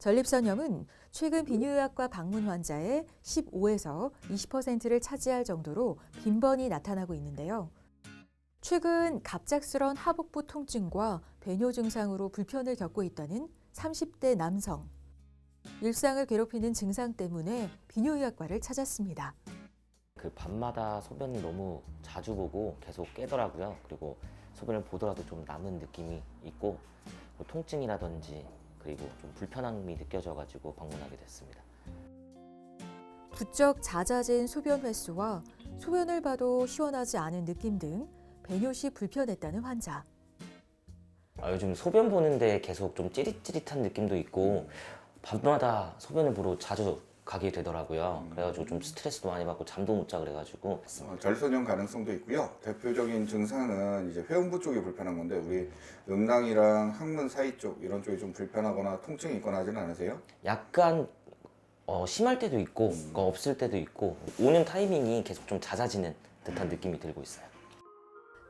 전립선염은 최근 비뇨의학과 방문 환자의 15에서 20%를 차지할 정도로 빈번히 나타나고 있는데요. 최근 갑작스런 하복부 통증과 배뇨 증상으로 불편을 겪고 있다는 30대 남성. 일상을 괴롭히는 증상 때문에 비뇨의학과를 찾았습니다. 밤마다 소변을 너무 자주 보고 계속 깨더라고요. 그리고 소변을 보더라도 좀 남은 느낌이 있고 통증이라든지 그리고 좀 불편함이 느껴져가지고 방문하게 됐습니다. 부쩍 잦아진 소변 횟수와 소변을 봐도 시원하지 않은 느낌 등 배뇨 시 불편했다는 환자. 요즘 소변 보는데 계속 좀 찌릿찌릿한 느낌도 있고 밤마다 소변을 보러 자주 가게 되더라고요. 그래가지고 좀 스트레스도 많이 받고 잠도 못 자 그래가지고 전립선염 가능성도 있고요. 대표적인 증상은 이제 회음부 쪽이 불편한 건데 우리 음낭이랑 항문 사이 쪽 이런 쪽이 좀 불편하거나 통증이 있거나 하지는 않으세요? 약간 심할 때도 있고 없을 때도 있고 오는 타이밍이 계속 좀 잦아지는 듯한 느낌이 들고 있어요.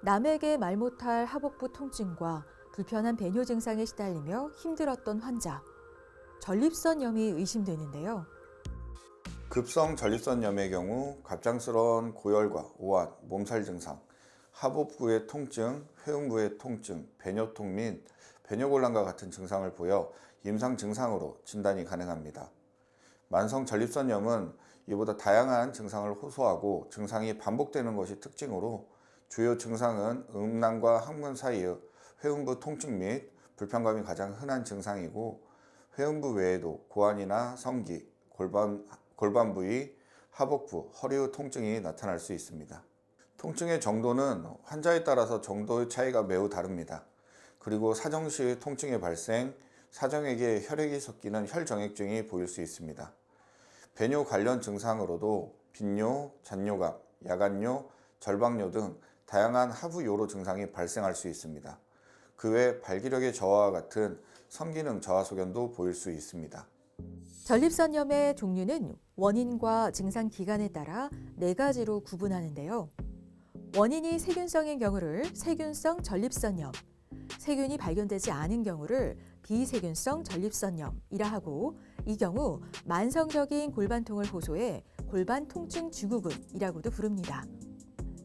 남에게 말 못할 하복부 통증과 불편한 배뇨 증상에 시달리며 힘들었던 환자. 전립선염이 의심되는데요. 급성 전립선염의 경우 갑작스러운 고열과 오한, 몸살 증상, 하복부의 통증, 회음부의 통증, 배뇨통 및 배뇨곤란과 같은 증상을 보여 임상 증상으로 진단이 가능합니다. 만성 전립선염은 이보다 다양한 증상을 호소하고 증상이 반복되는 것이 특징으로 주요 증상은 음낭과 항문 사이의 회음부 통증 및 불편감이 가장 흔한 증상이고 회음부 외에도 고환이나 성기, 골반 부위, 하복부, 허리 후 통증이 나타날 수 있습니다. 통증의 정도는 환자에 따라서 정도의 차이가 매우 다릅니다. 그리고 사정 시 통증의 발생, 사정액에 혈액이 섞이는 혈정액증이 보일 수 있습니다. 배뇨 관련 증상으로도 빈뇨, 잔뇨감, 야간뇨, 절박뇨 등 다양한 하부 요로 증상이 발생할 수 있습니다. 그 외 발기력의 저하와 같은 성기능 저하 소견도 보일 수 있습니다. 전립선염의 종류는 원인과 증상 기간에 따라 4가지로 구분하는데요. 원인이 세균성인 경우를 세균성 전립선염, 세균이 발견되지 않은 경우를 비세균성 전립선염이라 하고 이 경우 만성적인 골반통을 호소해 골반통증 증후군이라고도 부릅니다.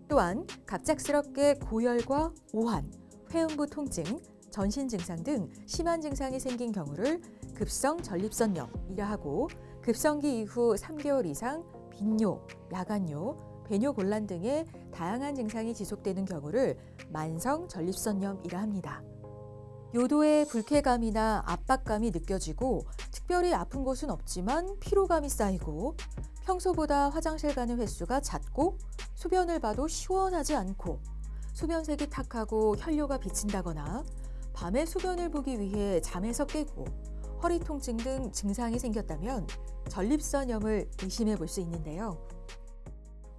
또한 갑작스럽게 고열과 오한, 회음부 통증, 전신 증상 등 심한 증상이 생긴 경우를 급성 전립선염이라 하고 급성기 이후 3개월 이상 빈뇨, 야간뇨, 배뇨곤란 등의 다양한 증상이 지속되는 경우를 만성 전립선염이라 합니다. 요도의 불쾌감이나 압박감이 느껴지고 특별히 아픈 곳은 없지만 피로감이 쌓이고 평소보다 화장실 가는 횟수가 잦고 소변을 봐도 시원하지 않고 소변색이 탁하고 혈뇨가 비친다거나 밤에 소변을 보기 위해 잠에서 깨고 허리 통증 등 증상이 생겼다면 전립선염을 의심해 볼 수 있는데요.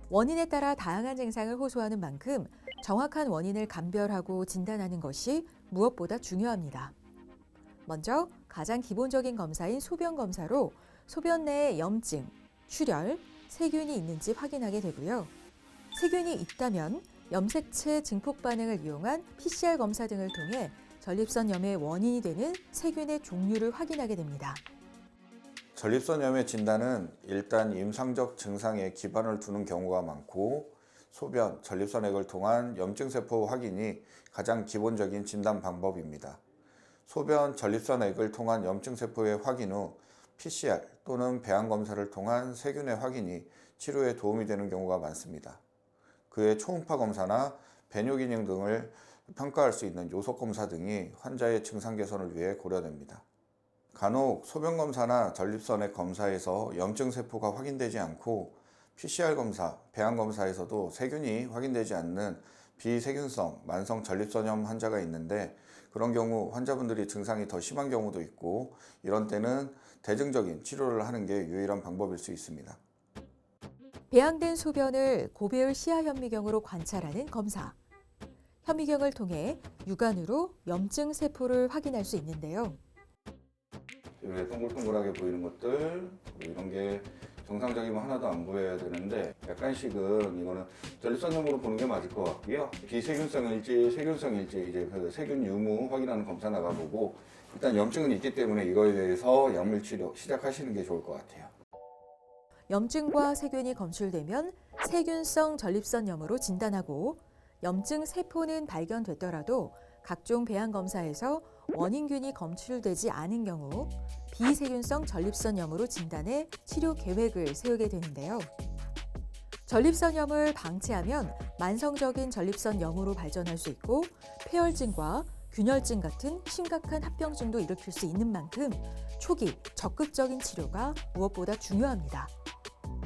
원인에 따라 다양한 증상을 호소하는 만큼 정확한 원인을 감별하고 진단하는 것이 무엇보다 중요합니다. 먼저 가장 기본적인 검사인 소변 검사로 소변 내에 염증, 출혈, 세균이 있는지 확인하게 되고요. 세균이 있다면 염색체 증폭 반응을 이용한 PCR 검사 등을 통해 전립선염의 원인이 되는 세균의 종류를 확인하게 됩니다. 전립선염의 진단은 일단 임상적 증상에 기반을 두는 경우가 많고 소변, 전립선액을 통한 염증세포 확인이 가장 기본적인 진단 방법입니다. 소변, 전립선액을 통한 염증세포의 확인 후 PCR 또는 배양검사를 통한 세균의 확인이 치료에 도움이 되는 경우가 많습니다. 그 외 초음파 검사나 배뇨기능 등을 평가할 수 있는 요속검사 등이 환자의 증상 개선을 위해 고려됩니다. 간혹 소변검사나 전립선액 검사에서 염증세포가 확인되지 않고 PCR 검사, 배양검사에서도 세균이 확인되지 않는 비세균성 만성 전립선염 환자가 있는데 그런 경우 환자분들이 증상이 더 심한 경우도 있고 이런 때는 대증적인 치료를 하는 게 유일한 방법일 수 있습니다. 배양된 소변을 고배율 시야 현미경으로 관찰하는 검사. 현미경을 통해 육안으로 염증 세포를 확인할 수 있는데요. 이렇게 동글동글하게 보이는 것들 이런 게 정상적이면 하나도 안 보여야 되는데 약간씩은 이거는 전립선염으로 보는 게 맞을 것 같고요. 비세균성일지 세균성일지 이제 그 세균 유무 확인하는 검사 나가보고 일단 염증은 있기 때문에 이거에 대해서 약물 치료 시작하시는 게 좋을 것 같아요. 염증과 세균이 검출되면 세균성 전립선염으로 진단하고 염증 세포는 발견됐더라도 각종 배양 검사에서 원인균이 검출되지 않은 경우 비세균성 전립선염으로 진단해 치료 계획을 세우게 되는데요. 전립선염을 방치하면 만성적인 전립선염으로 발전할 수 있고 폐혈증과 균열증 같은 심각한 합병증도 일으킬 수 있는 만큼 초기 적극적인 치료가 무엇보다 중요합니다.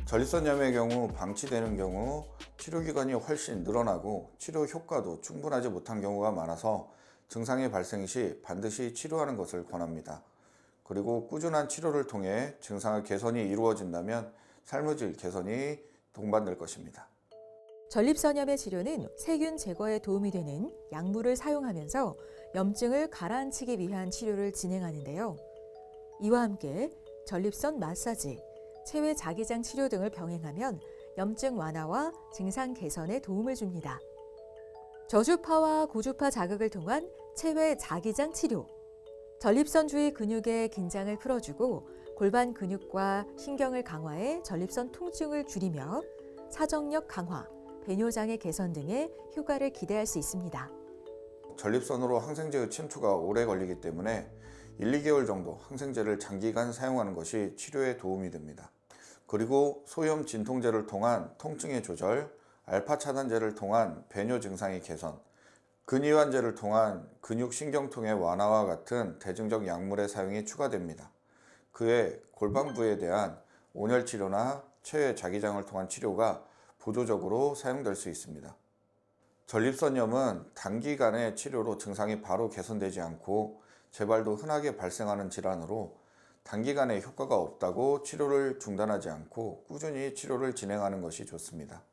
전립선염의 경우 방치되는 경우 치료 기간이 훨씬 늘어나고 치료 효과도 충분하지 못한 경우가 많아서 증상의 발생 시 반드시 치료하는 것을 권합니다. 그리고 꾸준한 치료를 통해 증상의 개선이 이루어진다면 삶의 질 개선이 동반될 것입니다. 전립선염의 치료는 세균 제거에 도움이 되는 약물을 사용하면서 염증을 가라앉히기 위한 치료를 진행하는데요. 이와 함께 전립선 마사지, 체외 자기장 치료 등을 병행하면 염증 완화와 증상 개선에 도움을 줍니다. 저주파와 고주파 자극을 통한 체외 자기장 치료, 전립선 주위 근육의 긴장을 풀어주고 골반 근육과 신경을 강화해 전립선 통증을 줄이며 사정력 강화, 배뇨장애 개선 등의 효과를 기대할 수 있습니다. 전립선으로 항생제의 침투가 오래 걸리기 때문에 1, 2개월 정도 항생제를 장기간 사용하는 것이 치료에 도움이 됩니다. 그리고 소염 진통제를 통한 통증의 조절, 알파 차단제를 통한 배뇨 증상의 개선, 근이완제를 통한 근육신경통의 완화와 같은 대증적 약물의 사용이 추가됩니다. 그외 골반부에 대한 온열 치료나 체외 자기장을 통한 치료가 보조적으로 사용될 수 있습니다. 전립선염은 단기간의 치료로 증상이 바로 개선되지 않고 재발도 흔하게 발생하는 질환으로 단기간에 효과가 없다고 치료를 중단하지 않고 꾸준히 치료를 진행하는 것이 좋습니다.